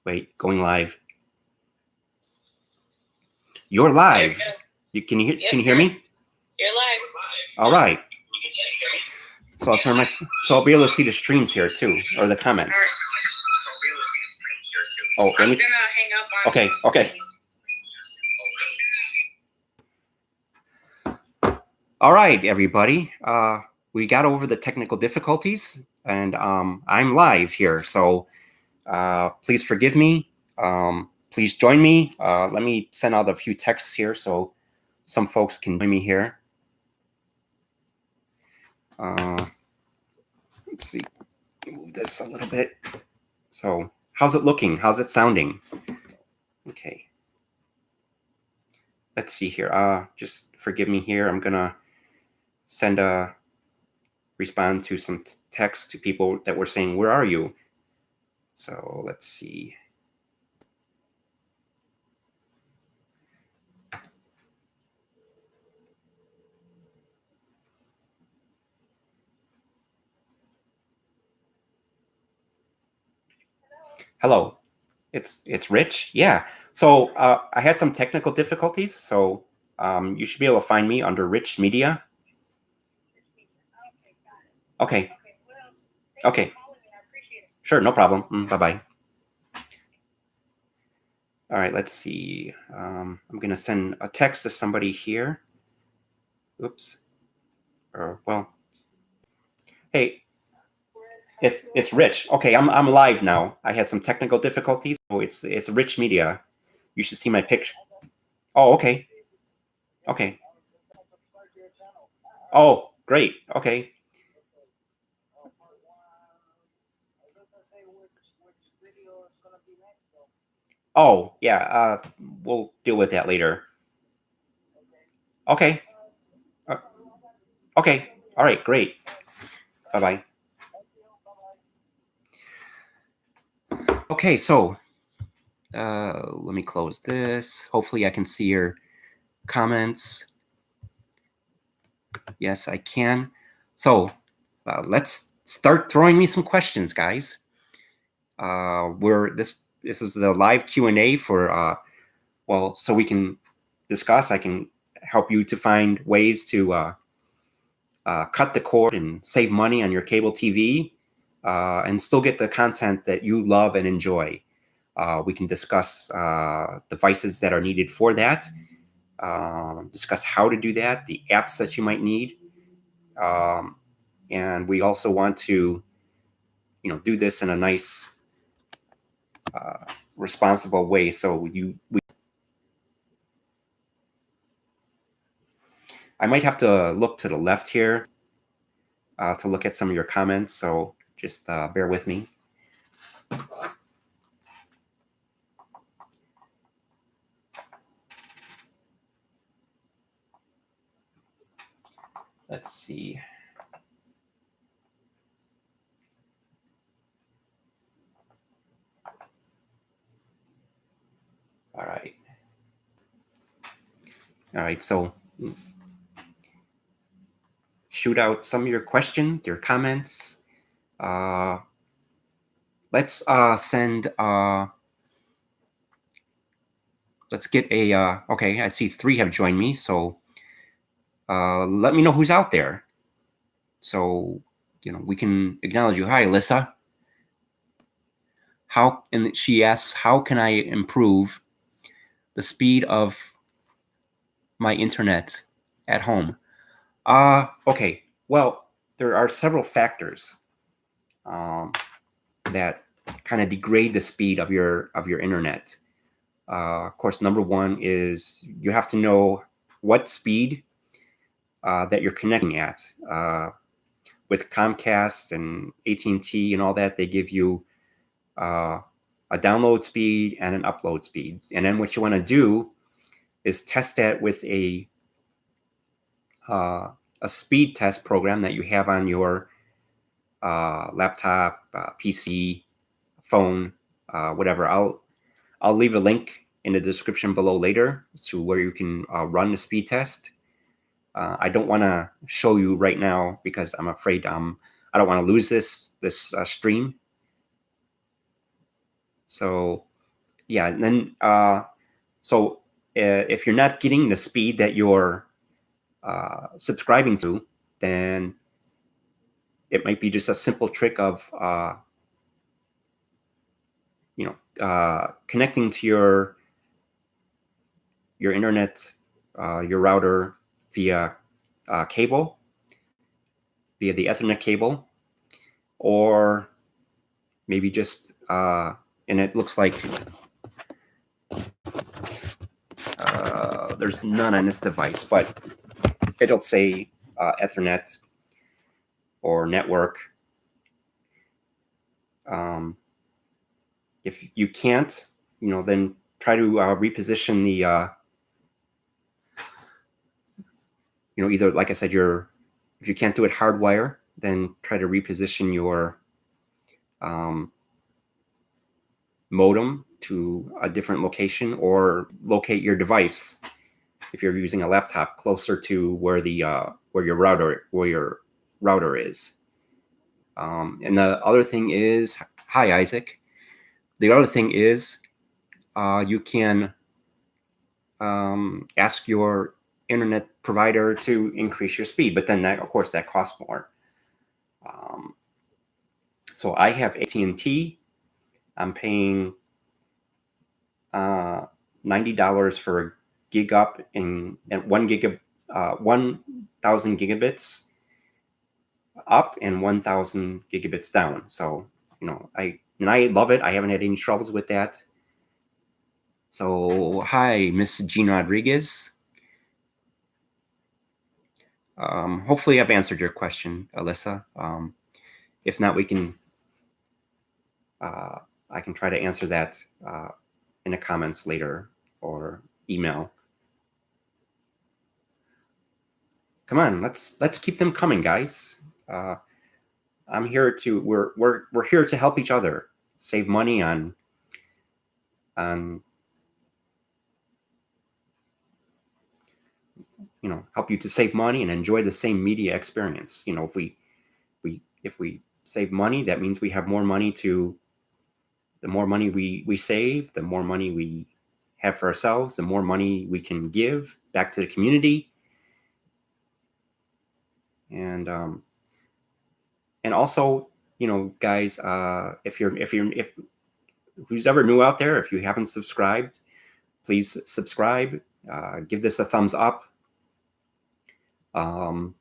Wait, going live. You're live. Can you hear me? You're live. All right. So I'll turn so I'll be able to see the streams here too, or the comments. Oh, let me. I'm gonna hang up on. Okay. All right, everybody. We got over the technical difficulties, and I'm live here. So please forgive me. Please join me. Let me send out a few texts here so some folks can join me here. Let's see. Move this a little bit. So how's it looking? How's it sounding? Okay. Let's see here. Just forgive me here. I'm gonna respond to some text to people that were saying, "Where are you?" So let's see. Hello, it's Rich. Yeah. So I had some technical difficulties. So you should be able to find me under Rich Media. Okay. Okay. Sure, no problem. Bye-bye. All right, let's see. I'm going to send a text to somebody here. Oops. Well, hey, it's Rich. Okay, I'm live now. I had some technical difficulties. So it's Rich Media. You should see my picture. Oh, okay. Okay. Oh, great. Okay. Oh, yeah. We'll deal with that later. Okay. Okay. All right. Great. Bye-bye. Okay. So let me close this. Hopefully I can see your comments. Yes, I can. So let's start throwing me some questions, guys. This is the live Q&A for well, so we can discuss. I can help you to find ways to cut the cord and save money on your cable TV and still get the content that you love and enjoy. We can discuss devices that are needed for that, discuss how to do that, the apps that you might need. And we also want to, do this in a nice, responsible way. So I might have to look to the left here to look at some of your comments. So just bear with me. Let's see. All right. So shoot out some of your questions, your comments. Let's send. Let's get a. Okay, I see 3 have joined me. So let me know who's out there. So we can acknowledge you. Hi, Alyssa. And she asks, how can I improve the speed of my internet at home? Okay. Well, there are several factors that kind of degrade the speed of your internet. Of course, number one is you have to know what speed that you're connecting at. With Comcast and AT&T and all that, they give you a download speed and an upload speed. And then what you want to do is test that with a speed test program that you have on your laptop, PC, phone, whatever. I'll leave a link in the description below later to where you can run the speed test. I don't want to show you right now because I'm afraid I don't want to lose this stream. So yeah, and then so if you're not getting the speed that you're subscribing to, then it might be just a simple trick of connecting to your internet, your router via cable, via the Ethernet cable, or maybe just and it looks like there's none on this device, but it'll say Ethernet or network. If you can't, then try to reposition the, either, like I said, if you can't do it hardwire, then try to reposition your modem to a different location, or locate your device if you're using a laptop closer to where your router is. And the other thing is, hi Isaac. The other thing is, you can ask your internet provider to increase your speed, but then of course that costs more. So I have AT&T. I'm paying $90 for a gig up and 1,000 gigabits up and 1,000 gigabits down. So I love it. I haven't had any troubles with that. So hi, Miss Jean Rodriguez. Hopefully I've answered your question, Alyssa. If not, we can I can try to answer that in the comments later or email. Come on, let's keep them coming, guys. I'm here to we're here to help each other save money on help you to save money and enjoy the same media experience. If we save money, that means we have more money to. The more money we save, the more money we have for ourselves, the more money we can give back to the community. And also, guys, if who's ever new out there, if you haven't subscribed, please subscribe. Give this a thumbs up. And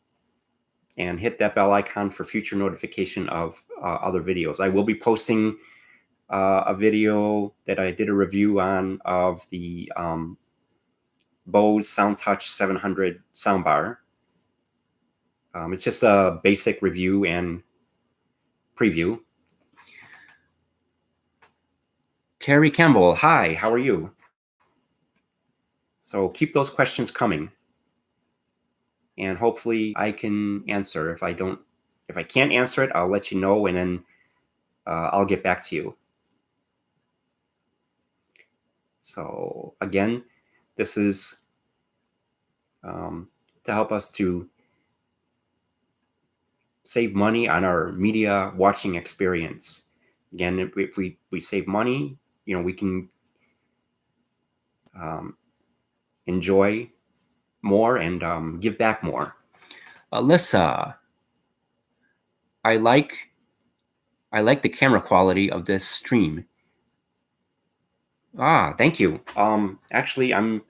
hit that bell icon for future notification of other videos. I will be posting a video that I did a review on of the Bose SoundTouch 700 soundbar. It's just a basic review and preview. Terry Campbell, hi, how are you? So keep those questions coming, and hopefully I can answer. If I can't answer it, I'll let you know, and then I'll get back to you. So again, this is to help us to save money on our media watching experience. Again, if we save money, we can enjoy more and give back more. Alyssa, I like the camera quality of this stream. Thank you. Actually, I'm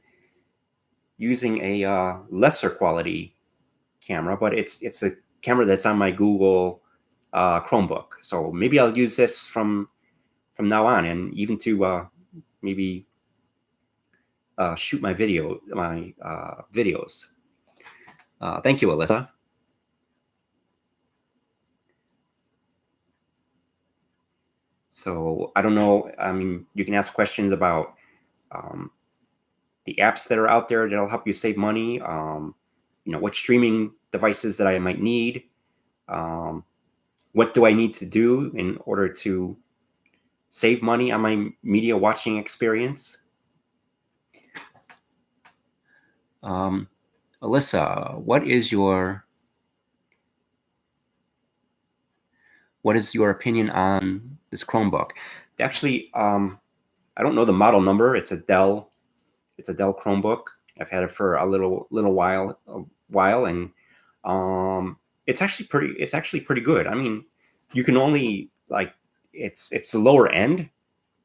using a lesser quality camera, but it's a camera that's on my Google Chromebook. So maybe I'll use this from now on, and even to maybe shoot my videos. Thank you, Alyssa. So I don't know. I mean, you can ask questions about the apps that are out there that'll help you save money. What streaming devices that I might need. What do I need to do in order to save money on my media watching experience? Alyssa, what is your opinion on this Chromebook? Actually, I don't know the model number. It's a Dell Chromebook. I've had it for a little while, and it's actually pretty good. I mean, you can only like it's the lower end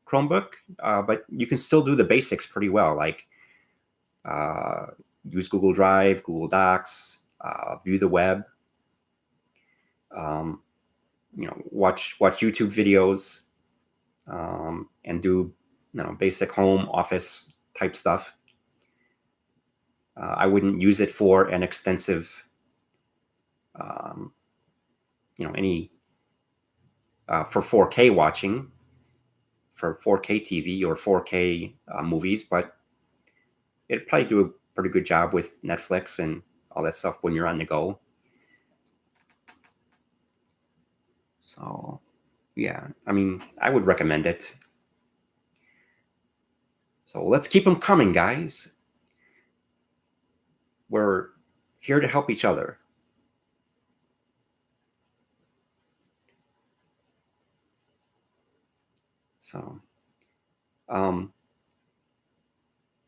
Chromebook, but you can still do the basics pretty well, like use Google Drive, Google Docs, view the web, watch YouTube videos, and do basic home office type stuff. I wouldn't use it for an extensive, any for 4K watching, for 4K TV or 4K movies, but it'd probably do a pretty good job with Netflix and all that stuff when you're on the go. So, yeah, I mean, I would recommend it. So let's keep them coming, guys. We're here to help each other. So,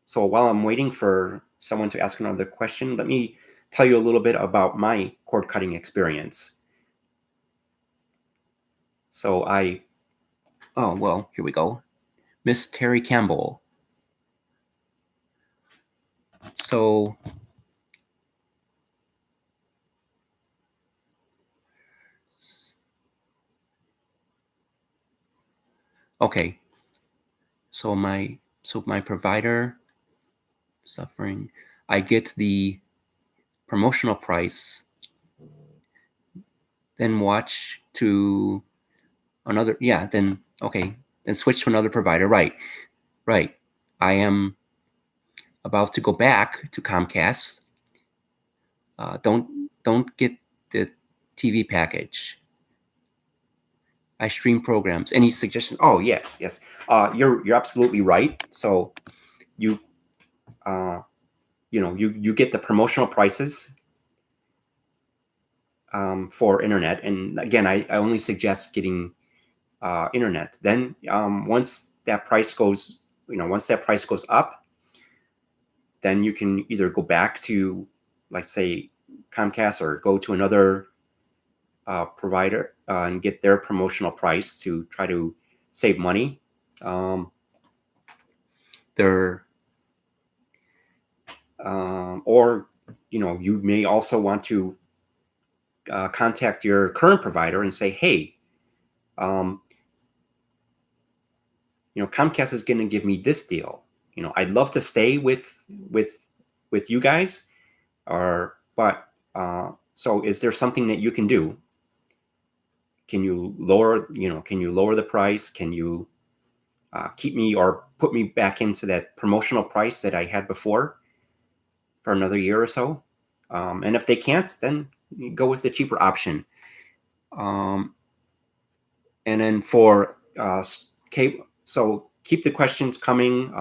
so while I'm waiting for someone to ask another question, let me tell you a little bit about my cord cutting experience. So here we go. Miss Terry Campbell. So okay. So my provider suffering. I get the promotional price, then watch to another. Yeah, then okay. Then switch to another provider. Right. I am about to go back to Comcast. Don't get the TV package. I stream programs. Any suggestions? Oh, yes. You're absolutely right. So you you get the promotional prices for internet, and again, I only suggest getting internet. Then once that price goes up, then you can either go back to, let's say, Comcast, or go to another provider and get their promotional price to try to save money. Or you may also want to contact your current provider and say, hey, Comcast is going to give me this deal. I'd love to stay with you guys, but so is there something that you can do? Can you lower the price? Can you keep me or put me back into that promotional price that I had before for another year or so? And if they can't, then you go with the cheaper option. And then for cable, so keep the questions coming.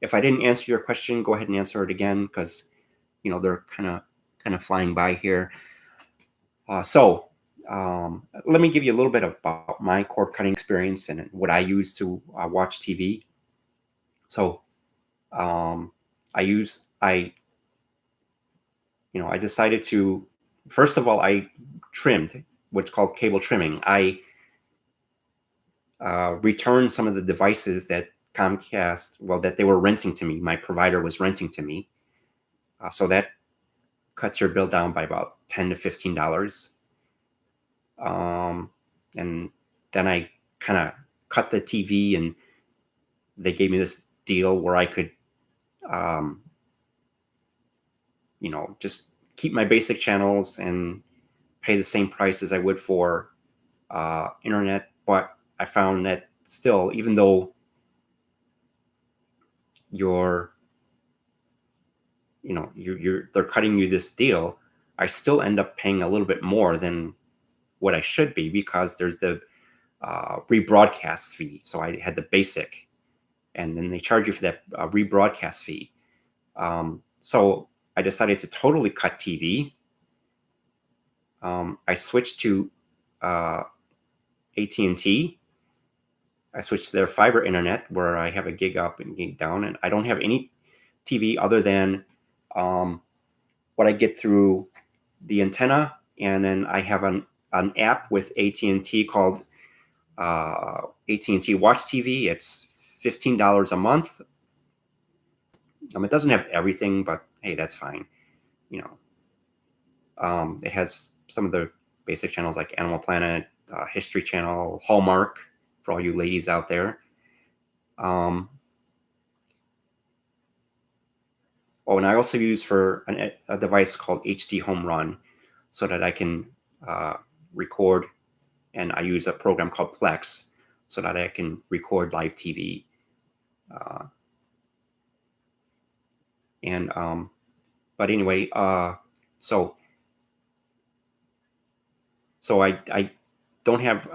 If I didn't answer your question, go ahead and answer it again, because they're kind of flying by here. So let me give you a little bit about my cord cutting experience and what I use to watch TV. So I decided to, first of all, I trimmed what's called cable trimming. I returned some of the devices that Comcast, that they were renting to me. My provider was renting to me. So that cuts your bill down by about $10 to $15. And then I kind of cut the TV, and they gave me this deal where I could, just keep my basic channels and pay the same price as I would for internet. But I found that still, even though they're cutting you this deal, I still end up paying a little bit more than what I should be, because there's the rebroadcast fee. So I had the basic, and then they charge you for that rebroadcast fee. So I decided to totally cut TV. I switched to AT&T. I switched to their fiber internet where I have a gig up and gig down, and I don't have any TV other than what I get through the antenna, and then I have an app with AT&T called AT&T Watch TV. It's $15 a month. It doesn't have everything, but hey, that's fine. You know, it has some of the basic channels like Animal Planet, History Channel, Hallmark for all you ladies out there. Oh, and I also use for a device called HD Home Run, so that I can record, and I use a program called Plex so that I can record live TV. But anyway, so I don't have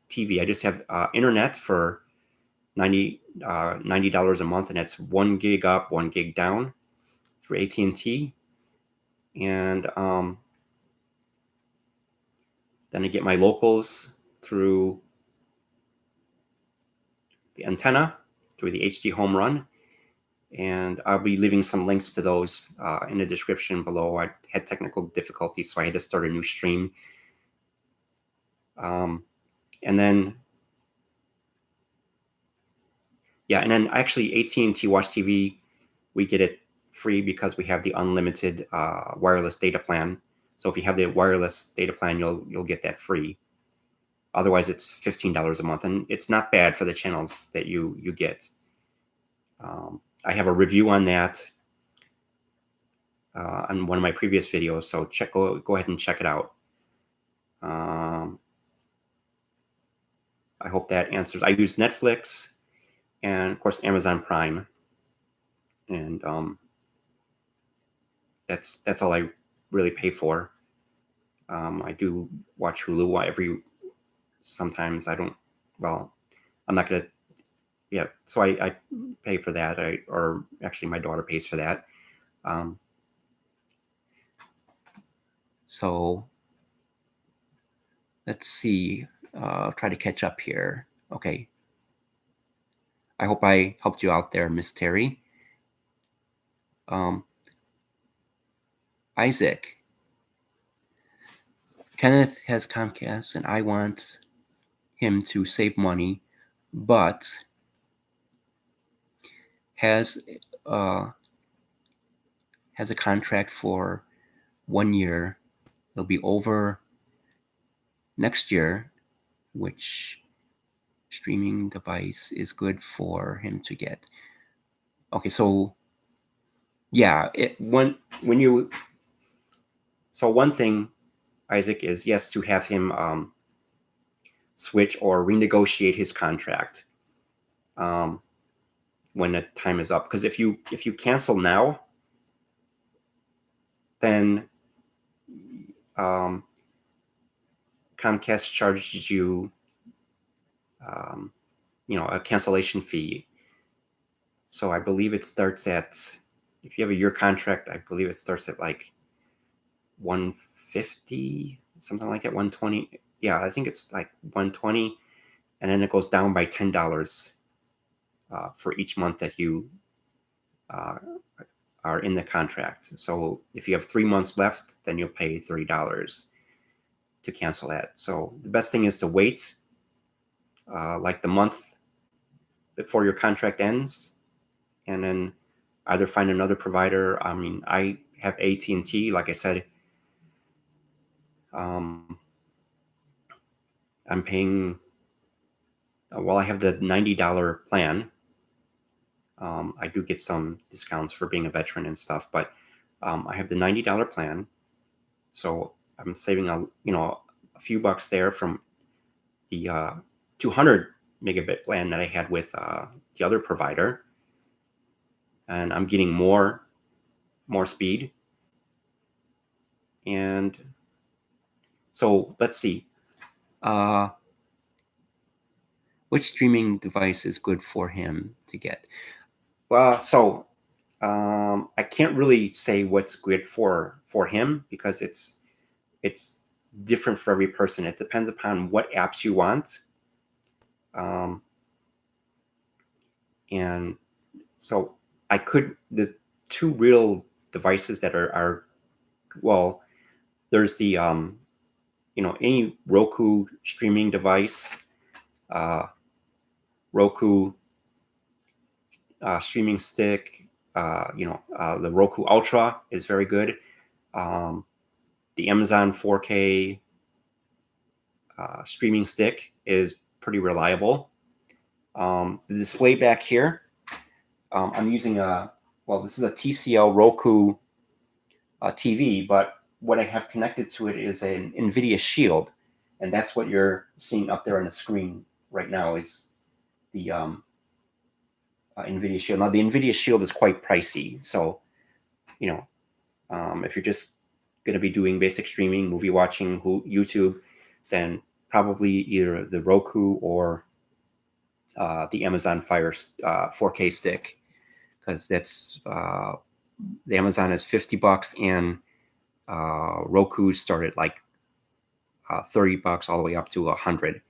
TV. I just have internet for $90 a month, and that's 1 gig up, 1 gig down through AT&T. And then I get my locals through the antenna, through the HD Home Run. And I'll be leaving some links to those in the description below. I had technical difficulties, so I had to start a new stream. And then, yeah, and then actually AT&T Watch TV, we get it free because we have the unlimited wireless data plan. So if you have the wireless data plan, you'll get that free. Otherwise, it's $15 a month, and it's not bad for the channels that you get. I have a review on that on one of my previous videos, so go ahead and check it out. I hope that answers. I use Netflix and, of course, Amazon Prime, and that's all I really pay for. I do watch Hulu sometimes. I don't. Well, I'm not gonna. Yeah, so I pay for that. Or actually, my daughter pays for that. So let's see. Try to catch up here. Okay. I hope I helped you out there, Miss Terry. Isaac. Kenneth has Comcast, and I want him to save money, but has a contract for 1 year. It'll be over next year. Which streaming device is good for him to get? Okay, so yeah, so one thing, Isaac, is yes, to have him switch or renegotiate his contract when the time is up. Because if you cancel now, then Comcast charges you, a cancellation fee. So I believe it starts at, if you have a year contract, I believe it starts at like $150, something like that, 120. Yeah, I think it's like 120, and then it goes down by $10 for each month that you are in the contract. So if you have 3 months left, then you'll pay $30 to cancel that. So the best thing is to wait like the month before your contract ends, and then either find another provider. I mean, I have AT&T, like I said. I'm paying, well, I have the $90 plan. I do get some discounts for being a veteran and stuff, but I have the $90 plan. So I'm saving a few bucks there from the 200 megabit plan that I had with the other provider, and I'm getting more speed. And so let's see, which streaming device is good for him to get? Well, so I can't really say what's good for him, because it's different for every person. It depends upon what apps you want. And so the two real devices that are well, there's the any Roku streaming device, Roku streaming stick, the Roku UIltra is very good. The Amazon 4K streaming stick is pretty reliable. The display back here, I'm using this is a TCL Roku TV, but what I have connected to it is an NVIDIA Shield, and that's what you're seeing up there on the screen right now is the NVIDIA Shield. Now, the NVIDIA Shield is quite pricey, so if you're just going to be doing basic streaming, movie watching, YouTube, then probably either the Roku or the Amazon Fire 4K stick, because that's the Amazon is $50 and Roku started like $30 all the way up to $100.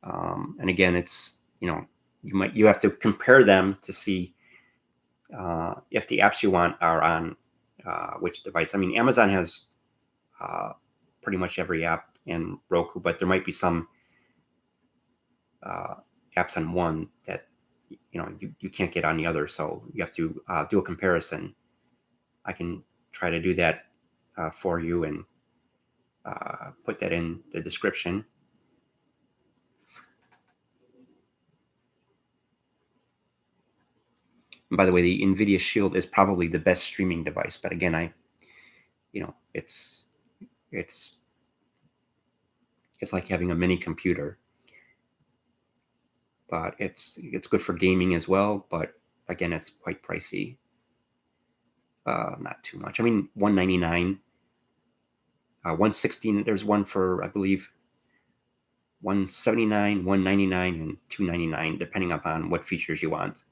And again, it's you have to compare them to see if the apps you want are on which device. I mean, Amazon has pretty much every app in Roku, but there might be some apps on one that you can't get on the other, so you have to do a comparison. I can try to do that for you and put that in the description. And by the way, the NVIDIA Shield is probably the best streaming device, but again, it's like having a mini computer. But it's good for gaming as well. But again, it's quite pricey. Not too much. I mean, $199, $116. There's one for, I believe, $179, $199, and $299, depending upon what features you want.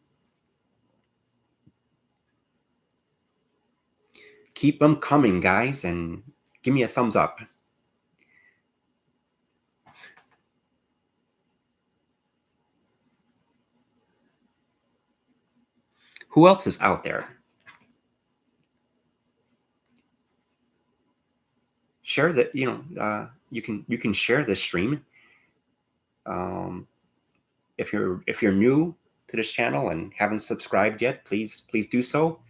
Keep them coming, guys, and give me a thumbs up. Who else is out there? Share that. You can share this stream. If you're new to this channel and haven't subscribed yet, please do so.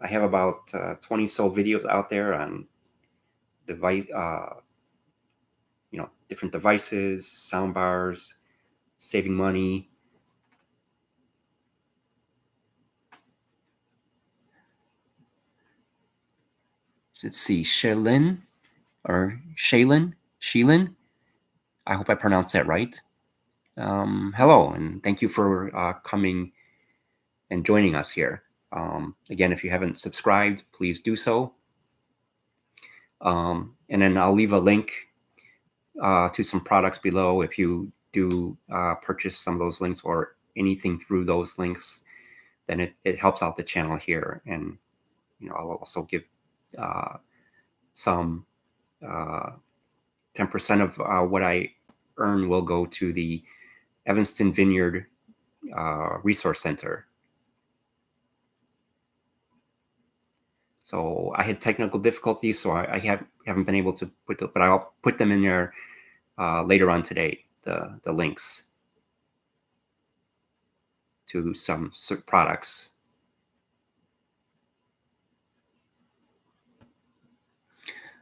I have about 20 so videos out there on device, different devices, sound bars, saving money. Let's see, Shaylin. I hope I pronounced that right. Hello, and thank you for coming and joining us here. Again, if you haven't subscribed, please do so. And then I'll leave a link to some products below. If you do purchase some of those links or anything through those links, then it helps out the channel here. And I'll also give some 10% of what I earn will go to the Evanston Vineyard Resource Center. So I had technical difficulties, so I haven't been able to but I'll put them in there later on today, the links to some products.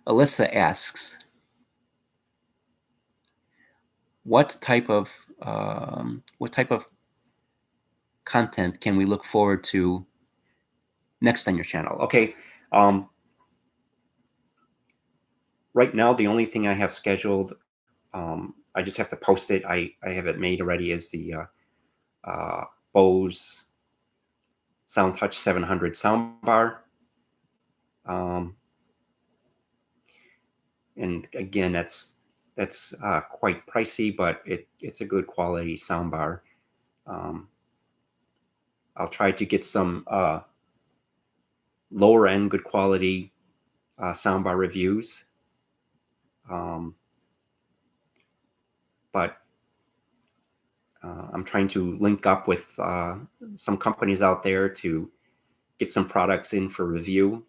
Alyssa asks, what type of content can we look forward to next on your channel? Okay. Right now, the only thing I have scheduled, I just have to post it. I have it made already, is the Bose SoundTouch 700 soundbar. And again, that's quite pricey, but it's a good quality soundbar. I'll try to get some lower end, good quality soundbar reviews. But I'm trying to link up with some companies out there to get some products in for review.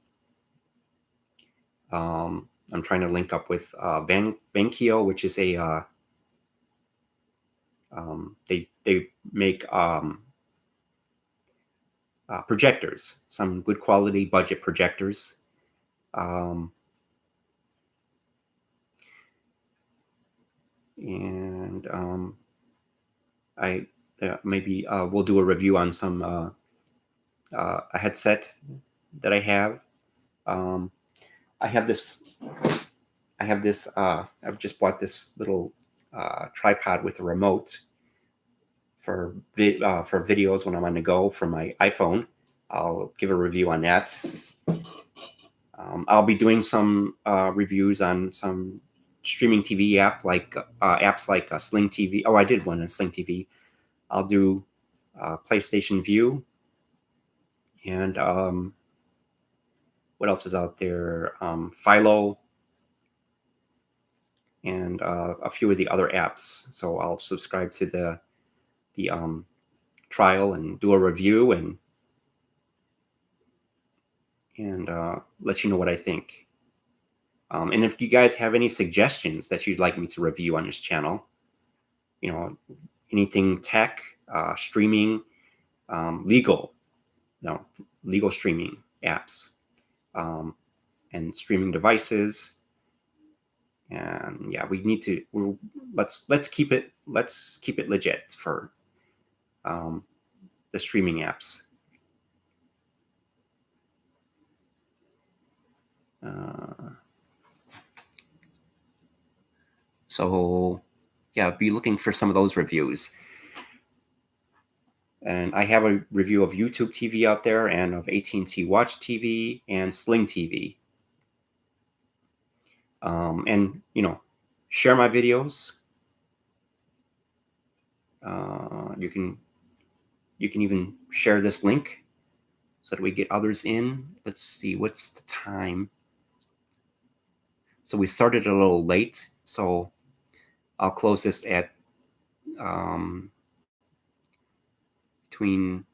I'm trying to link up with Vankyo, which is a they make projectors, some good quality budget projectors. And I maybe we'll do a review on some a headset that I have. I have this. I've just bought this little tripod with a remote for videos when I'm on the go from my iPhone. I'll give a review on that. I'll be doing some reviews on some streaming TV apps like Sling TV. Oh, I did one on Sling TV. I'll do PlayStation View, and what else is out there? Philo, and a few of the other apps. So I'll subscribe to the trial and do a review and let you know what I think. And if you guys have any suggestions that you'd like me to review on this channel, you know, anything tech, streaming, legal streaming apps, and streaming devices. And yeah, we need to. Let's keep it legit for the streaming apps. So yeah, be looking for some of those reviews. And I have a review of YouTube TV out there, and of AT&T Watch TV and Sling TV. And share my videos. You can even share this link so that we get others in. Let's see, what's the time? So we started a little late, so I'll close this at between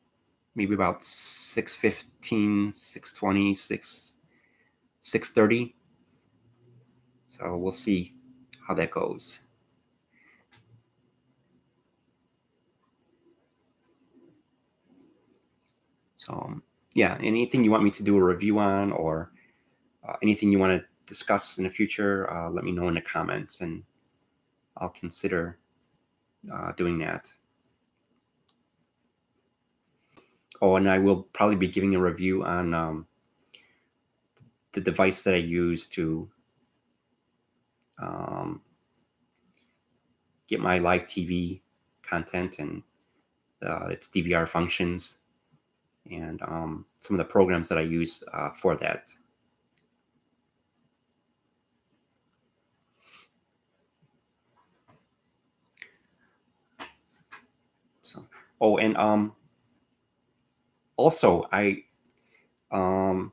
maybe about 6:15, 6:20, 6:30. So we'll see how that goes. So yeah, anything you want me to do a review on, or anything you want to discuss in the future, let me know in the comments, and I'll consider doing that. Oh, and I will probably be giving a review on the device that I use to get my live TV content and its DVR functions, and some of the programs that I use for that. So, oh, and also I'm going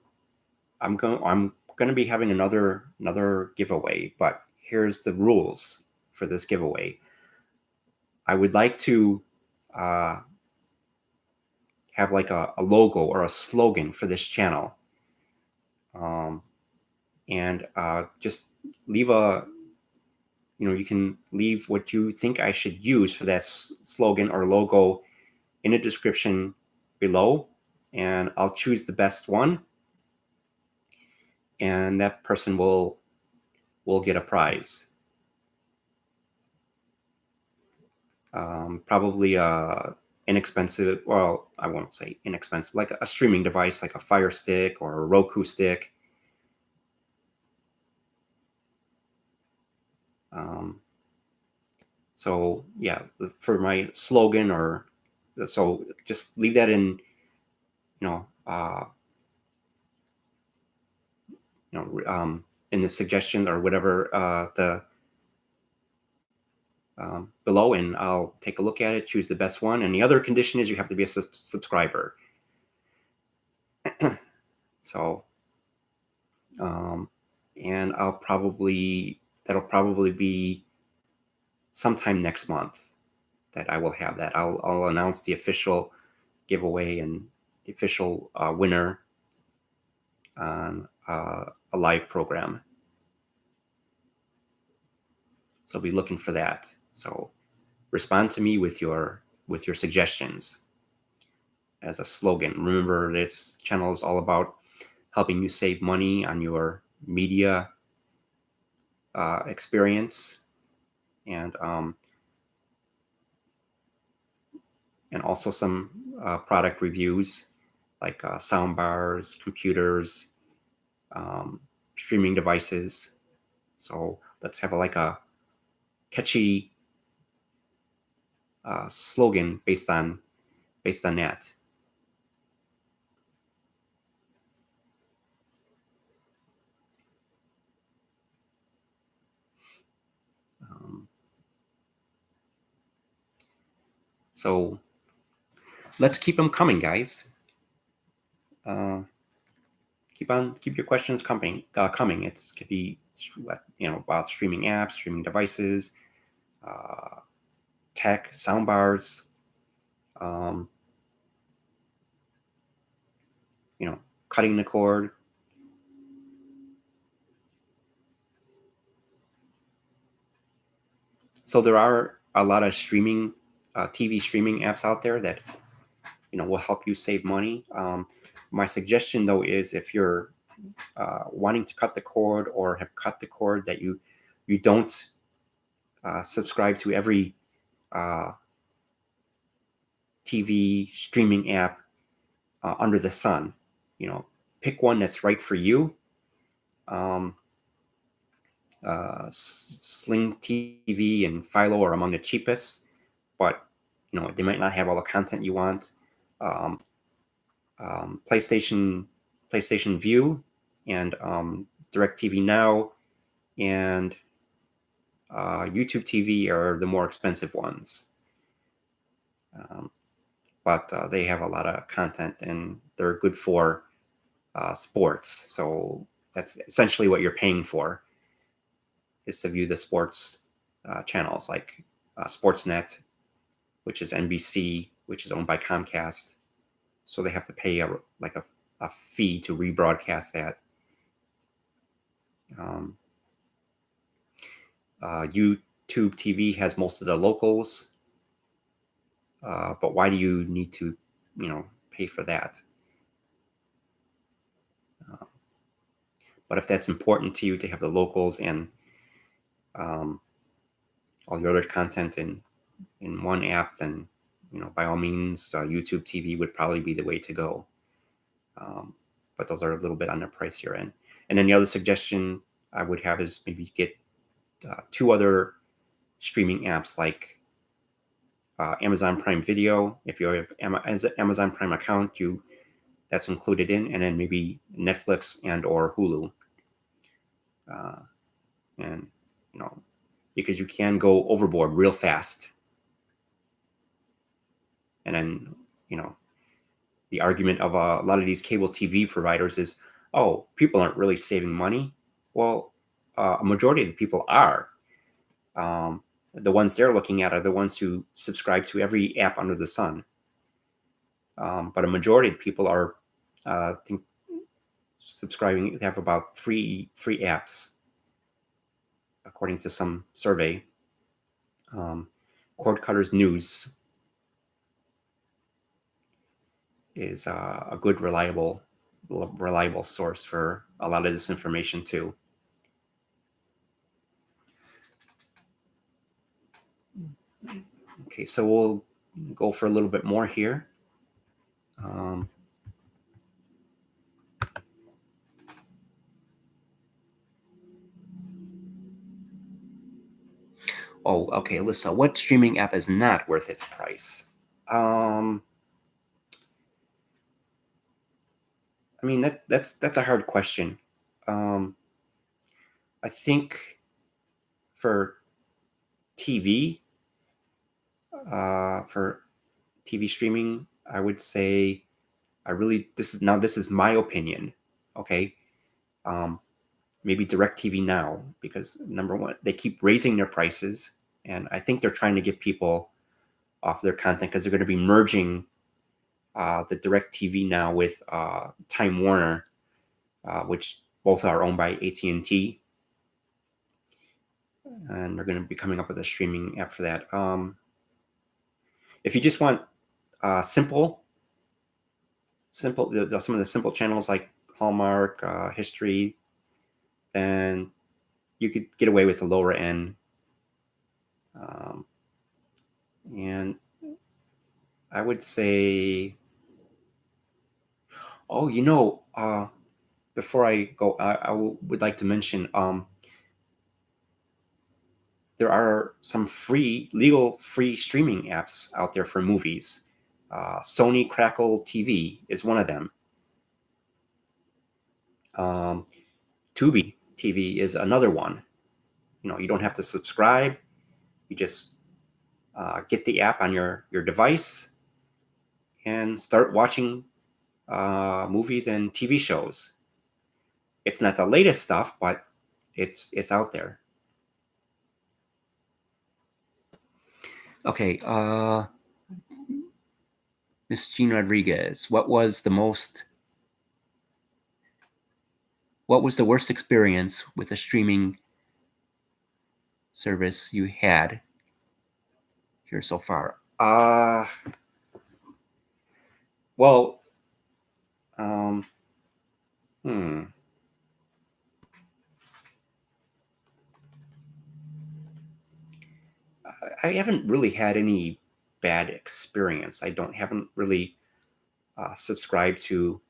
to be having another giveaway, but here's the rules for this giveaway. I would like to have like a logo or a slogan for this channel, and just leave you can leave what you think I should use for that slogan or logo in the description below, and I'll choose the best one, and that person will get a prize. Probably inexpensive, well, I won't say inexpensive, like a streaming device, like a Fire Stick or a Roku stick. So yeah, for my slogan, or so just leave that in, in the suggestion or whatever below, and I'll take a look at it, choose the best one. And the other condition is you have to be a subscriber. So, and that'll probably be sometime next month that I will have that. I'll announce the official giveaway and the official winner on a live program. So I'll be looking for that. So respond to me with your suggestions as a slogan. Remember, this channel is all about helping you save money on your media experience, and also some product reviews like sound bars, computers, streaming devices. So let's have a catchy slogan based on that. So let's keep them coming, guys. Keep your questions coming. It could be about streaming apps, streaming devices, tech, sound bars, cutting the cord. So there are a lot of streaming, TV streaming apps out there that will help you save money. My suggestion, though, is if you're wanting to cut the cord or have cut the cord, that you don't subscribe to every TV streaming app under the sun. Pick one that's right for you. Sling TV and Philo are among the cheapest, but they might not have all the content you want. PlayStation View and DirecTV Now and YouTube TV are the more expensive ones, but they have a lot of content and they're good for sports. So that's essentially what you're paying for, is to view the sports channels like Sportsnet, which is NBC, which is owned by Comcast. So they have to pay a fee to rebroadcast that. YouTube TV has most of the locals, but why do you need to, pay for that? But if that's important to you to have the locals and all your other content in one app, then by all means, YouTube TV would probably be the way to go. But those are a little bit on the pricier end. And then the other suggestion I would have is maybe get two other streaming apps like Amazon Prime Video. If you have an Amazon Prime account, that's included in, and then maybe Netflix and or Hulu. And because you can go overboard real fast. And then the argument of a lot of these cable TV providers is, oh, people aren't really saving money. Well, a majority of the people are. The ones they're looking at are the ones who subscribe to every app under the sun. But a majority of people are subscribing. They have about three apps, according to some survey. Cord Cutters News is a good, reliable source for a lot of this information too. Okay, so we'll go for a little bit more here. Oh, okay, Alyssa, what streaming app is not worth its price? I mean, that's a hard question. I think for TV, streaming, I would say this is my opinion. Okay. Maybe DirecTV Now, because number one, they keep raising their prices, and I think they're trying to get people off their content because they're going to be merging the DirecTV now with Time Warner, which both are owned by AT&T. And they're going to be coming up with a streaming app for that. If you just want simple, some of the simple channels like Hallmark, History, then you could get away with a lower end. And I would say, before I go, I would like to mention there are some legal free streaming apps out there for movies. Sony Crackle TV is one of them. Tubi TV is another one. You don't have to subscribe. You just get the app on your device and start watching movies and TV shows. It's not the latest stuff, but it's out there. Okay, Miss Jean Rodriguez, what was the worst experience with a streaming service you had here so far? Well, I haven't really had any bad experience. I haven't really subscribed to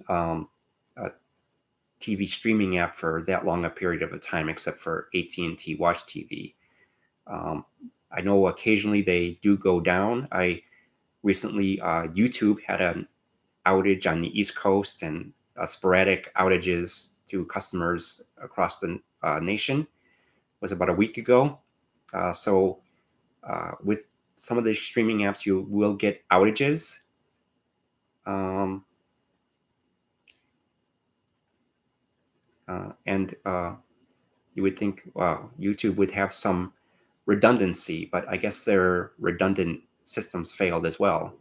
a TV streaming app for that long a period of a time, except for AT&T Watch TV. I know occasionally they do go down. Recently, YouTube had an outage on the East Coast and sporadic outages to customers across the nation. It was about a week ago. So with some of the streaming apps, you will get outages. And you would think, wow, YouTube would have some redundancy, but I guess their redundant systems failed as well,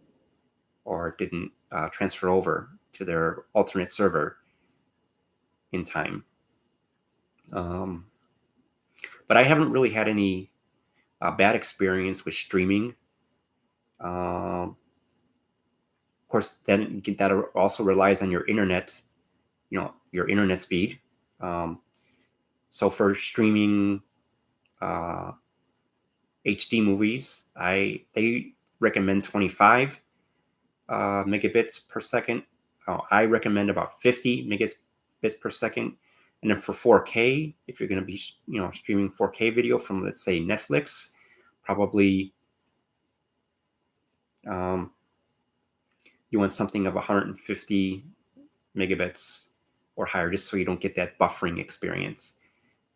or didn't transfer over to their alternate server in time. But I haven't really had any bad experience with streaming. Of course, then that also relies on your internet, your internet speed. So for streaming HD movies, they recommend 25 megabits per second. I recommend about 50 megabits per second. And then for 4K, if you're going to be streaming 4K video from, let's say, Netflix, probably you want something of 150 megabits or higher, just so you don't get that buffering experience.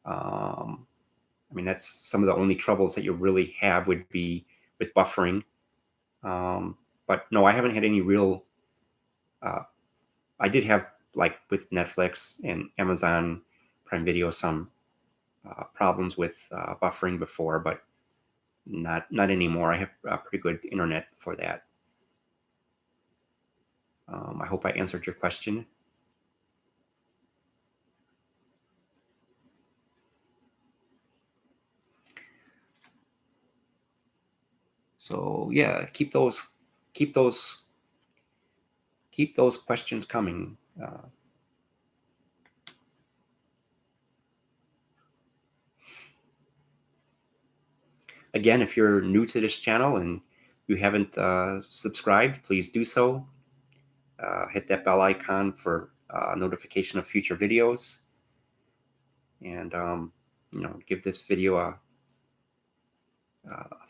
That's some of the only troubles that you really have would be with buffering. But no, I haven't had any real. I did have, like with Netflix and Amazon Prime Video, some problems with buffering before, but not anymore. I have pretty good internet for that. I hope I answered your question. So yeah, keep those questions coming. Again, if you're new to this channel and you haven't subscribed, please do so. Hit that bell icon for notification of future videos, and give this video a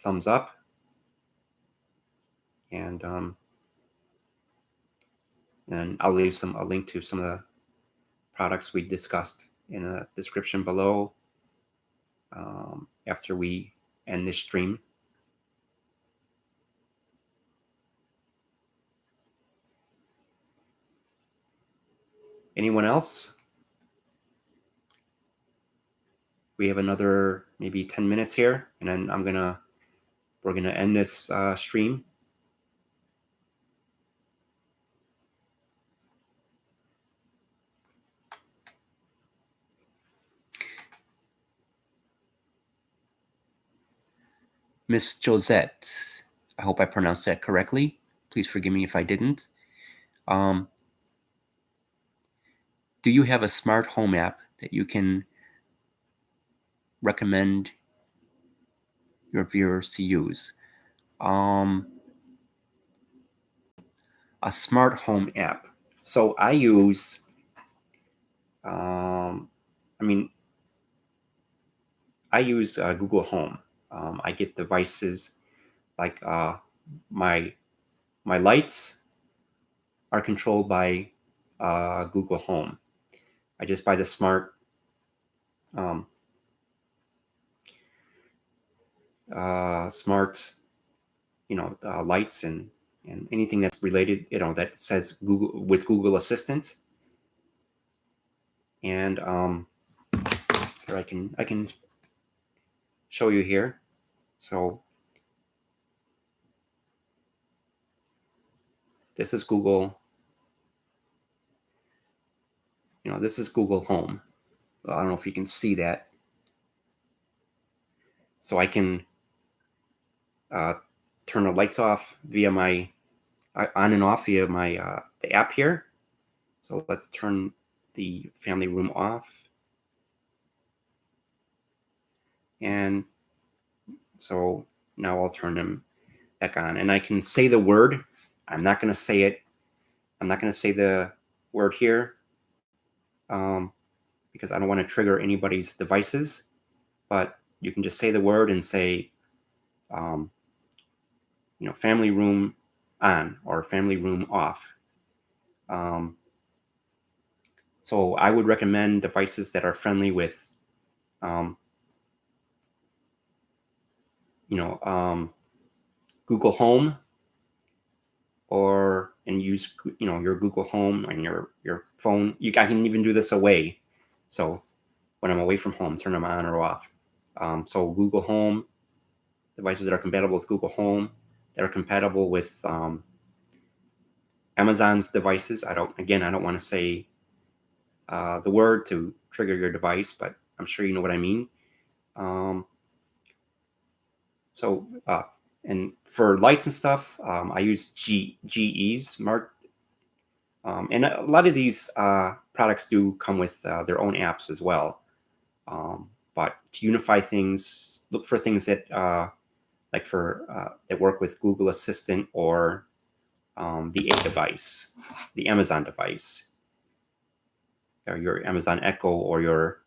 thumbs up, and I'll leave a link to some of the products we discussed in the description below after we end this stream. Anyone else? We have another maybe 10 minutes here, and then I'm gonna we're going to end this stream. Miss Josette, I hope I pronounced that correctly. Please forgive me if I didn't. Do you have a smart home app that you can recommend your viewers to use? A smart home app. So I use, I use Google Home. I get devices like my lights are controlled by Google Home. I just buy the smart lights and anything that's related, that says Google with Google Assistant. And here I can show you here. So this is Google. This is Google Home. Well, I don't know if you can see that. So I can turn the lights off via my on and off via my the app here. So let's turn the family room off. And so now I'll turn them back on, and I can say the word. I'm not going to say it. I'm not going to say the word here because I don't want to trigger anybody's devices. But you can just say the word and say, family room on or family room off. So I would recommend devices that are friendly with, Google Home, and use your Google Home and your phone. I can even do this away. So when I'm away from home, turn them on or off. So Google Home, devices that are compatible with Google Home, that are compatible with Amazon's devices. I don't want to say the word to trigger your device, but I'm sure you know what I mean. And for lights and stuff, I use GE Smart. And a lot of these products do come with their own apps as well. But to unify things, look for things that that work with Google Assistant or the device, the Amazon device, or your Amazon Echo or your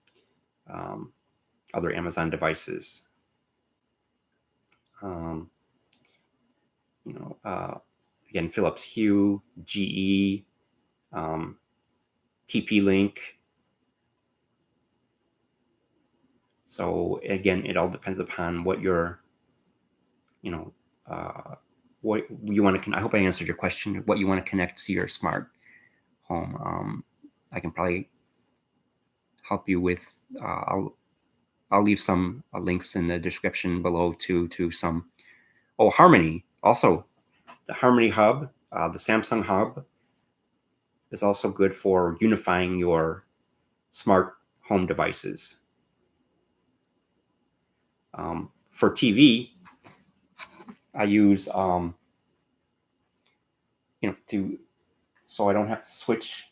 other Amazon devices. Again, Philips Hue, GE, TP-Link. So again, it all depends upon what your, what you want to. I hope I answered your question. What you want to connect to your smart home. I can probably help you with. I'll leave some links in the description below to some. Oh, Harmony. Also, the Harmony Hub, the Samsung Hub, is also good for unifying your smart home devices. For TV, I use so I don't have to switch.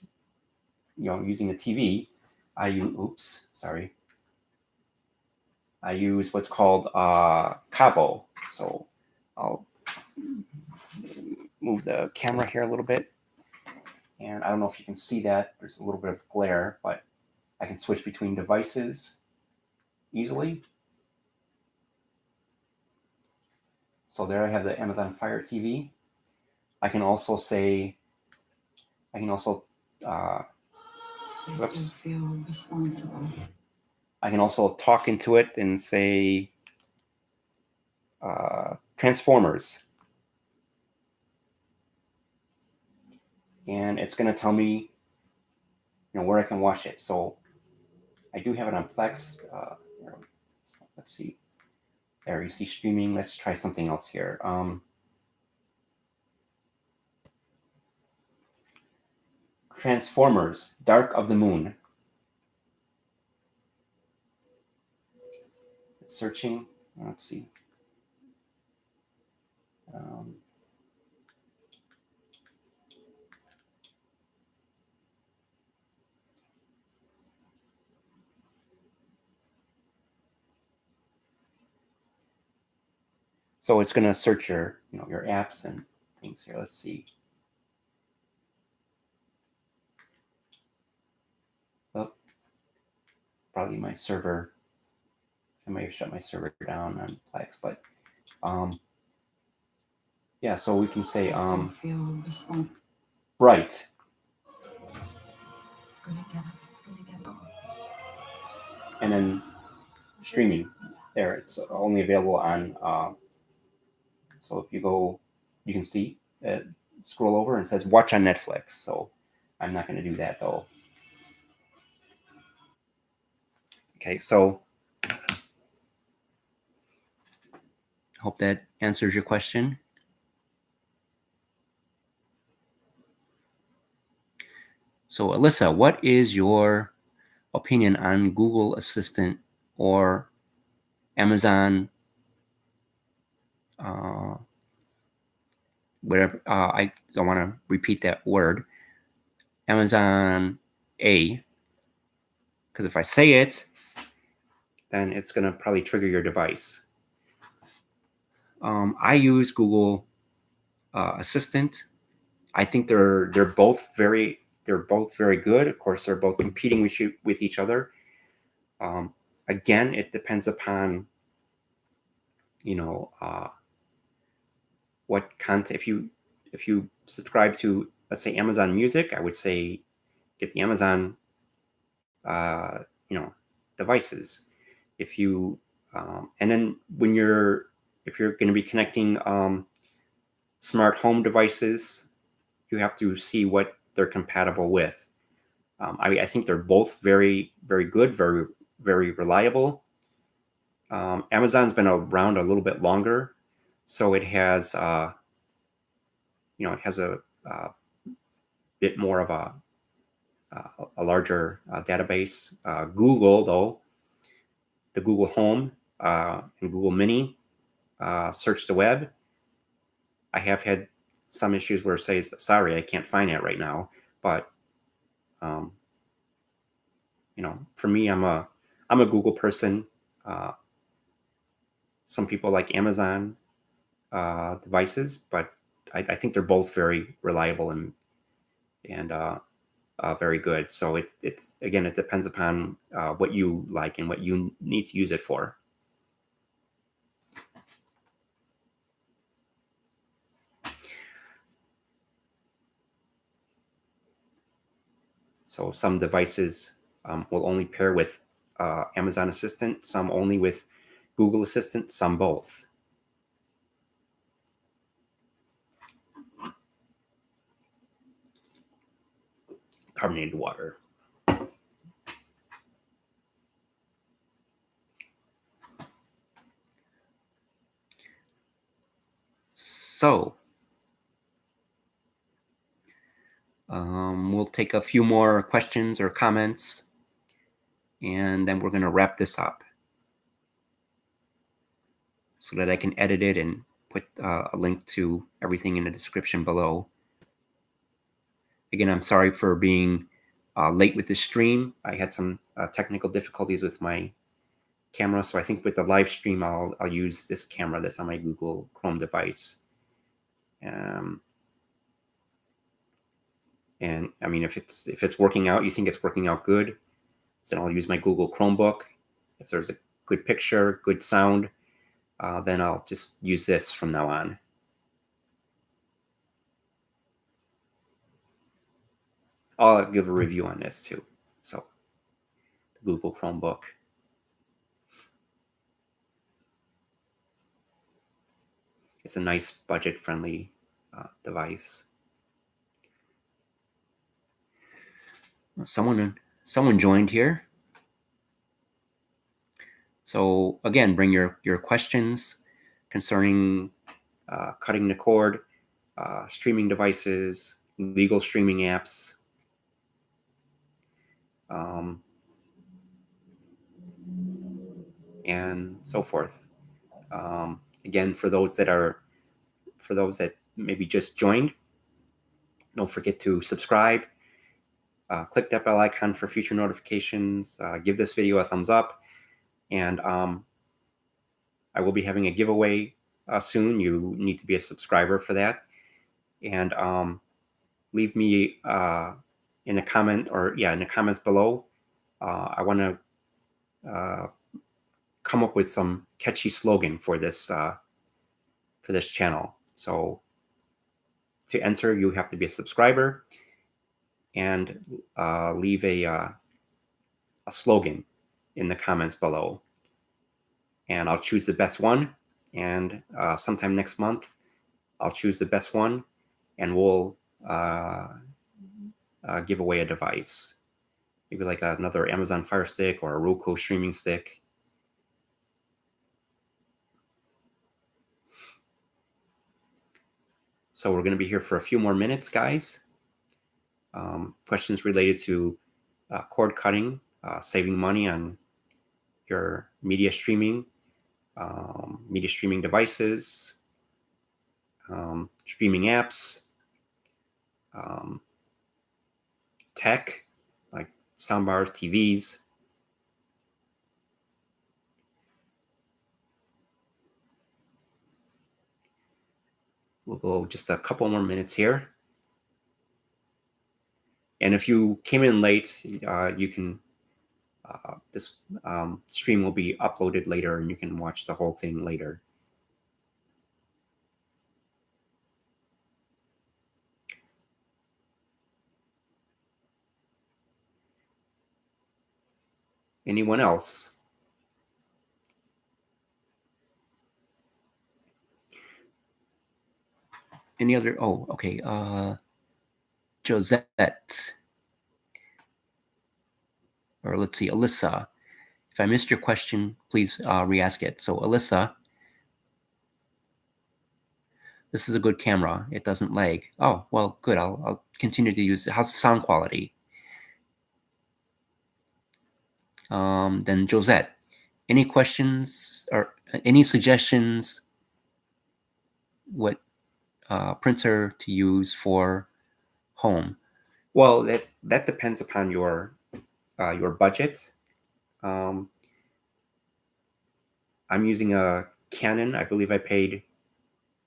Using a TV, I use what's called Cavo. So I'll move the camera here a little bit, and I don't know if you can see that. There's a little bit of glare, but I can switch between devices easily. So there I have the Amazon Fire TV. I can also say, whoops. Feel responsible. I can also talk into it and say Transformers. And it's going to tell me, where I can watch it. So I do have it on Plex. Let's see. There you see streaming. Let's try something else here. Transformers, Dark of the Moon. It's searching. Let's see. So it's going to search your, your apps and things here. Let's see. Oh, probably my server. I may have shut my server down on Plex, but yeah. So we can say bright. It's gonna get us. It's gonna get us. And then streaming. There, it's only available on. So if you go, you can see scroll over and it says watch on Netflix. So I'm not going to do that though. Okay, so hope that answers your question. So Alyssa, what is your opinion on Google Assistant or Amazon? Whatever. I don't want to repeat that word. Amazon A. Because if I say it, then it's going to probably trigger your device. I use Google Assistant. I think they're both very good. Of course, they're both competing with each other. Again, it depends upon what content. If you subscribe to, let's say, Amazon Music, I would say get the Amazon devices. If you and then if you're going to be connecting smart home devices, you have to see what they're compatible with. I think they're both very, very good, very, very reliable. Amazon's been around a little bit longer, so it has, it has a bit more of a larger database. Google, though, the Google Home and Google Mini, search the web. I have had some issues where it says, sorry, I can't find it right now. But, for me, I'm a Google person. Some people like Amazon devices, but I think they're both very reliable and very good. So it's again, it depends upon what you like and what you need to use it for. So some devices will only pair with Amazon Assistant, some only with Google Assistant, some both. Carbonated water. So we'll take a few more questions or comments, and then we're going to wrap this up so that I can edit it and put a link to everything in the description below. Again, I'm sorry for being late with the stream. I had some technical difficulties with my camera, so I think with the live stream, I'll use this camera that's on my Google Chrome device. And I mean, if it's working out, you think it's working out good, then I'll use my Google Chromebook. If there's a good picture, good sound, then I'll just use this from now on. I'll give a review on this too. So, the Google Chromebook. It's a nice budget-friendly device. Someone joined here. So again, bring your questions concerning cutting the cord, streaming devices, legal streaming apps, and so forth. Again, for those that maybe just joined, don't forget to subscribe. Click that bell icon for future notifications. Give this video a thumbs up, and I will be having a giveaway soon. You need to be a subscriber for that, and leave me in a comment, or in the comments below. I want to come up with some catchy slogan for this channel. So to enter, you have to be a subscriber and leave a slogan in the comments below, and I'll choose the best one. And sometime next month, I'll choose the best one, and we'll give away a device, maybe like another Amazon Fire Stick or a Roku streaming stick. So we're going to be here for a few more minutes, guys. Questions related to cord cutting, saving money on your media streaming devices, streaming apps, tech like soundbars, TVs. We'll go just a couple more minutes here. And if you came in late, you can, this stream will be uploaded later, and you can watch the whole thing later. Anyone else? Any other? Oh, okay. Josette. Or let's see, Alyssa. If I missed your question, please re-ask it. So Alyssa, this is a good camera. It doesn't lag. Oh, well, good. I'll continue to use it. How's the sound quality? Then Josette, any questions or any suggestions what printer to use for home? Well, that depends upon your budget. I'm using a Canon. I believe I paid.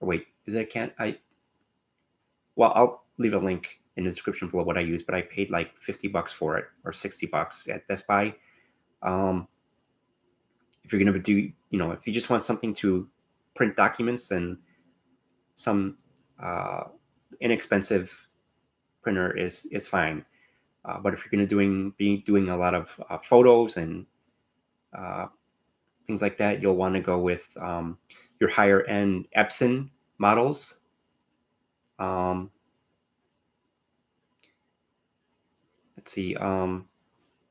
Oh, wait, is it a Canon? Well, I'll leave a link in the description below what I use, but I paid like $50 for it, or $60 at Best Buy. If you're going to do, if you just want something to print documents, then some inexpensive printer is fine. But if you're going to be doing a lot of photos and things like that, you'll want to go with your higher end Epson models. Let's see,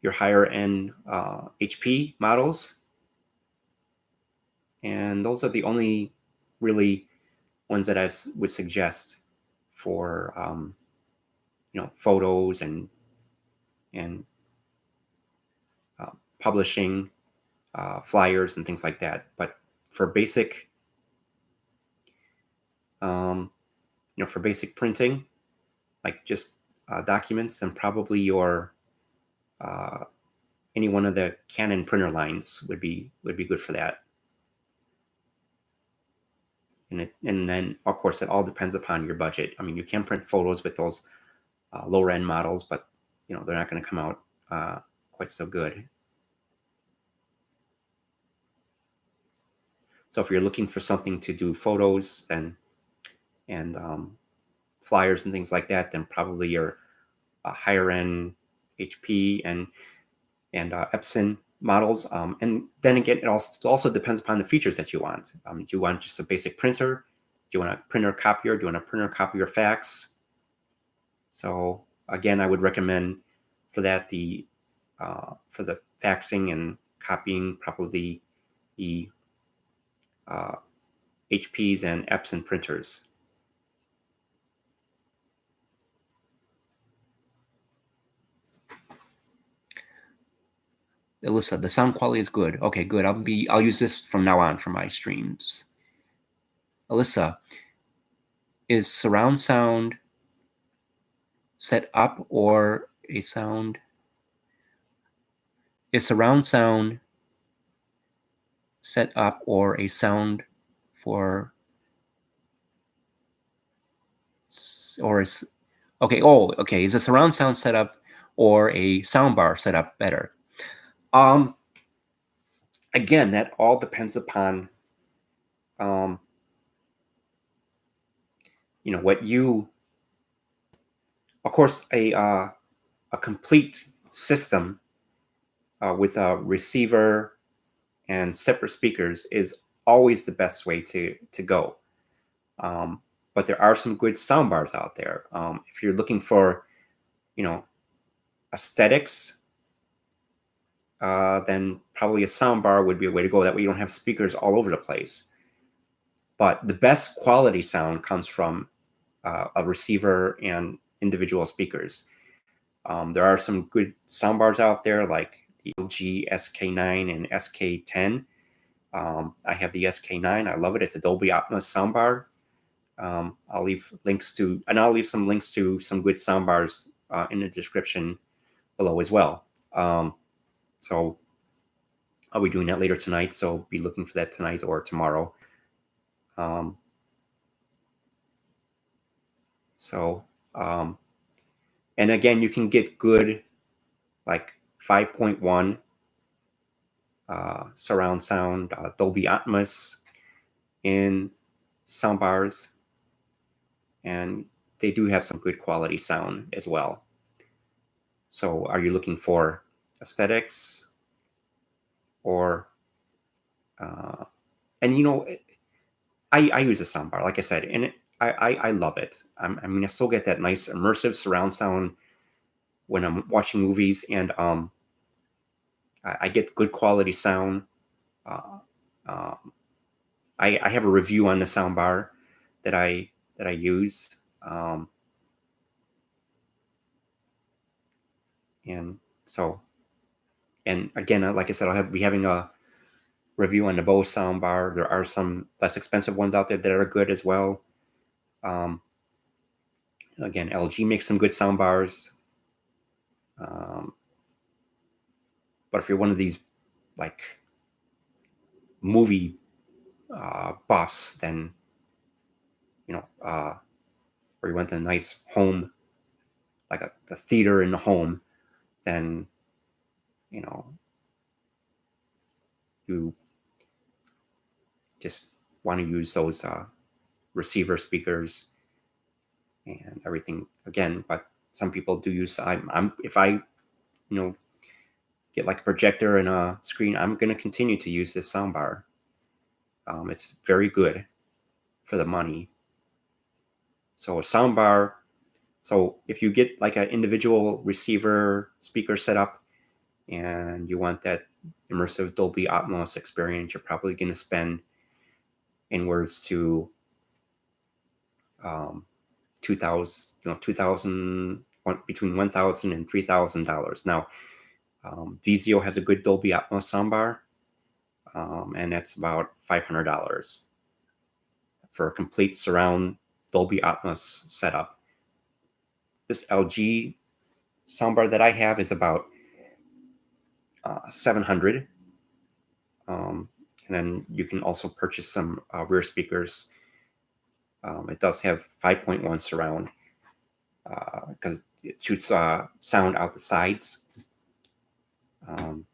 your higher end HP models. And those are the only really ones that I would suggest for photos and publishing flyers and things like that. But for basic for basic printing, like just documents, then probably your any one of the Canon printer lines would be good for that. And then of course it all depends upon your budget. I mean, you can print photos with those lower end models, but they're not going to come out quite so good. So if you're looking for something to do photos and flyers and things like that, then probably your higher end HP and Epson models. And then again, it also depends upon the features that you want. Do you want just a basic printer? Do you want a printer copier? Do you want a printer copier fax? So again, I would recommend for that for the faxing and copying, probably the HPs and Epson printers. Alyssa, the sound quality is good. Okay, good. I'll use this from now on for my streams. Alyssa, is surround sound set up or a sound? Is surround sound set up or a sound for, or is, okay, oh, okay, is a surround sound set up or a soundbar set up better? Again, that all depends upon, what you, of course, a complete system with a receiver and separate speakers is always the best way to go. But there are some good soundbars out there. If you're looking for, aesthetics, then probably a soundbar would be a way to go. That way you don't have speakers all over the place. But the best quality sound comes from a receiver and individual speakers. There are some good soundbars out there like the LG SK9 and SK10. I have the SK9. I love it. It's a Dolby Atmos soundbar. I'll leave some links to some good soundbars in the description below as well. So I'll be doing that later tonight. So be looking for that tonight or tomorrow. And again, you can get good, like 5.1 surround sound, Dolby Atmos in soundbars, and they do have some good quality sound as well. So are you looking for aesthetics or, and I use a soundbar, like I said, and I love it. I still get that nice immersive surround sound when I'm watching movies, and I get good quality sound. I have a review on the soundbar that I use, and again, like I said, I'll be having a review on the Bose soundbar. There are some less expensive ones out there that are good as well. Again, LG makes some good soundbars. But if you're one of these like movie buffs, then or you want a nice home, like a theater in the home, then you just want to use those receiver speakers and everything again. But some people do use, if I get like a projector and a screen, I'm going to continue to use this soundbar. It's very good for the money. So a soundbar, so if you get like an individual receiver speaker setup and you want that immersive Dolby Atmos experience, you're probably going to spend inwards to $2,000, between $1,000 and $3,000. Now, Vizio has a good Dolby Atmos soundbar, and that's about $500 for a complete surround Dolby Atmos setup. This LG soundbar that I have is about $700. And then you can also purchase some rear speakers. It does have 5.1 surround because it shoots sound out the sides and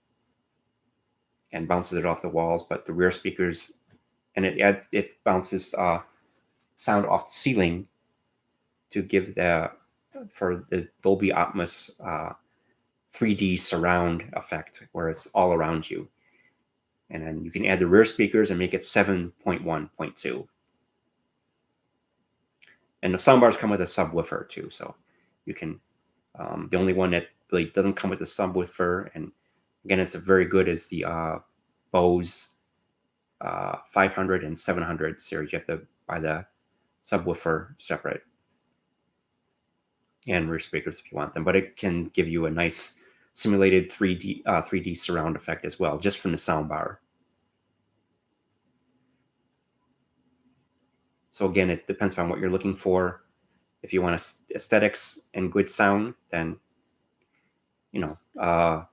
bounces it off the walls. But the rear speakers, and it bounces sound off the ceiling to give for the Dolby Atmos 3D surround effect where it's all around you. And then you can add the rear speakers and make it 7.1.2. And the soundbars come with a subwoofer too, so you can. The only one that really doesn't come with a subwoofer, and again, it's very good, is the Bose 500 and 700 series. You have to buy the subwoofer separate and rear speakers if you want them, but it can give you a nice simulated 3D surround effect as well, just from the soundbar. So again, it depends on what you're looking for. If you want aesthetics and good sound, then a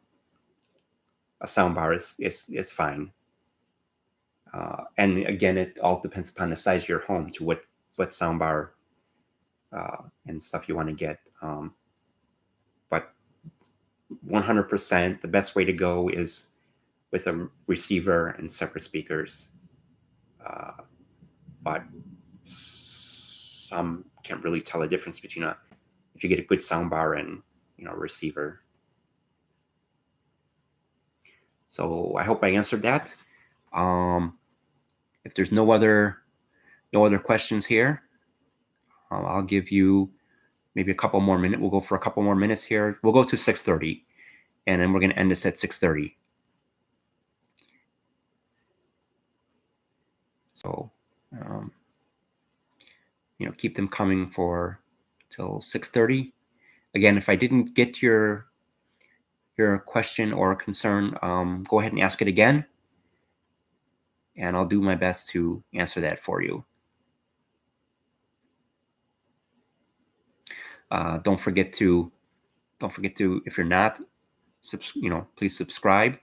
soundbar is fine. And again, it all depends upon the size of your home to what soundbar and stuff you want to get. But 100%, the best way to go is with a receiver and separate speakers. But some can't really tell the difference between if you get a good soundbar and a receiver. So I hope I answered that. If there's no other questions here, I'll give you maybe a couple more minutes. We'll go for a couple more minutes here. We'll go to 6:30, and then we're going to end this at 6:30. So, keep them coming till 6:30. Again, if I didn't get your question or concern, go ahead and ask it again, and I'll do my best to answer that for you. Don't forget to, if you're not, please subscribe.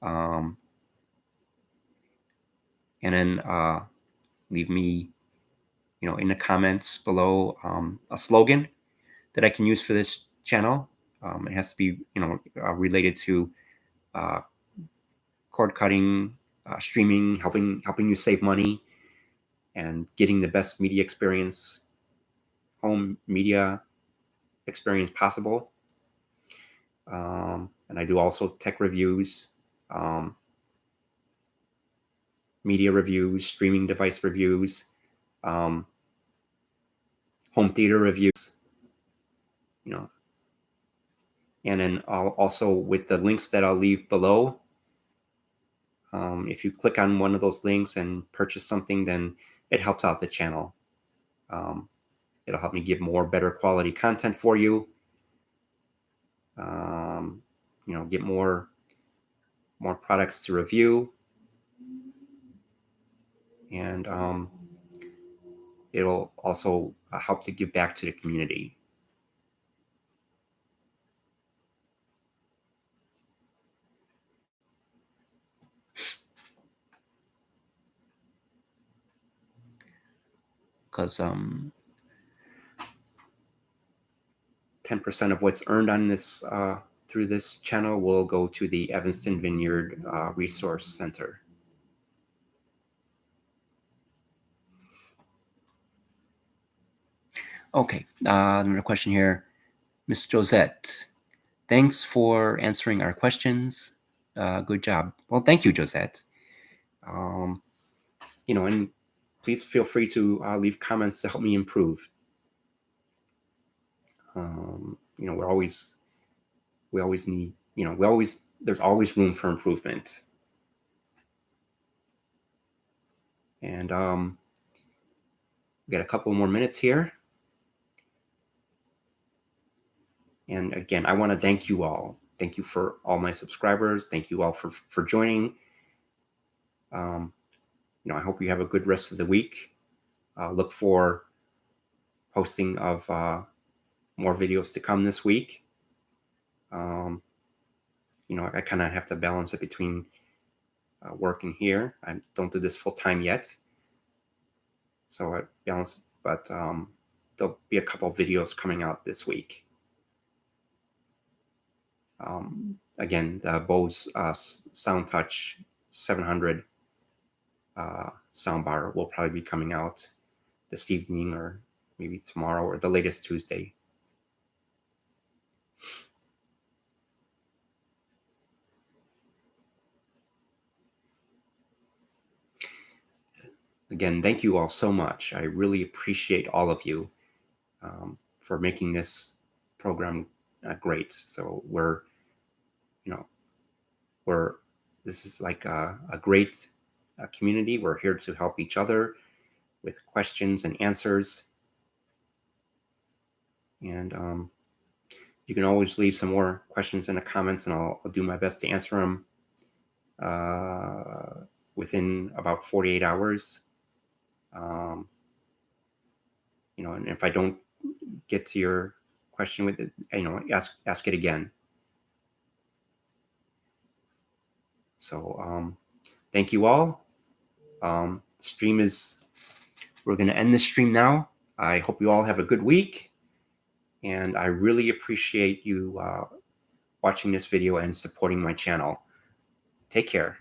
And then leave me, in the comments below, a slogan that I can use for this channel. It has to be, related to cord cutting, streaming, helping you save money, and getting the best media experience, home media experience possible. And I do also tech reviews, media reviews, streaming device reviews, home theater reviews, and then I'll also, with the links that I'll leave below, if you click on one of those links and purchase something, then it helps out the channel. It'll help me give better quality content for you. Get more products to review, and it'll also help to give back to the community. Because 10% of what's earned on this through this channel will go to the Evanston Vineyard Resource Center. Okay, another question here. Miss Josette, thanks for answering our questions. Good job. Well, thank you, Josette. And please feel free to leave comments to help me improve. There's always room for improvement. And we got a couple more minutes here. And again, I want to thank you all. Thank you for all my subscribers. Thank you all for joining. I hope you have a good rest of the week. Look for posting of more videos to come this week. I kind of have to balance it between working here. I don't do this full time yet, so I balance. But there'll be a couple of videos coming out this week. Again, the Bose SoundTouch 700 soundbar will probably be coming out this evening, or maybe tomorrow, or the latest Tuesday. Again, thank you all so much. I really appreciate all of you for making this program great. So this is like a great community. We're here to help each other with questions and answers. And you can always leave some more questions in the comments, and I'll do my best to answer them within about 48 hours. And if I don't get to your question with it, ask it again. So thank you all. We're going to end this stream now. I hope you all have a good week, and I really appreciate you watching this video and supporting my channel. Take care.